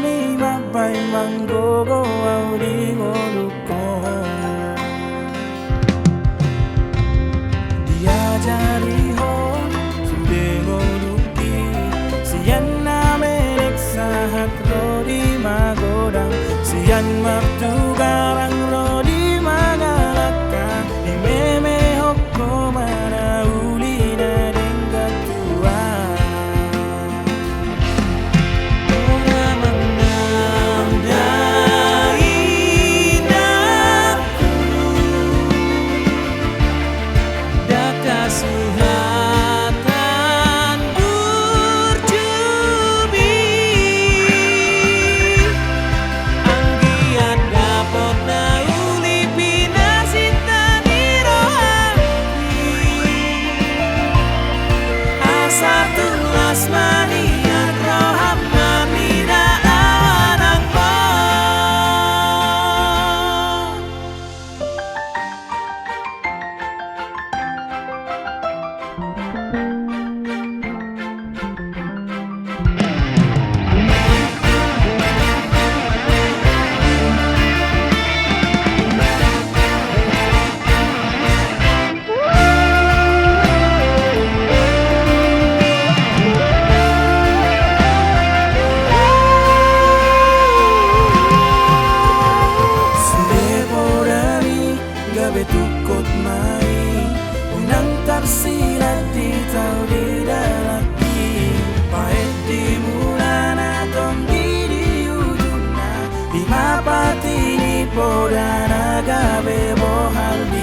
mi mabay manggogo audi ngoluko diajari ho sude ngoluki siyan na menek sahat rodi magodang siyan martu garang rodi mangalaka di meme hokko mana uli na denggat tua betukot mai unang tarsilat di tau di dalaki paet di mula na tom di ujung na di mapati ni podana gabe bohal di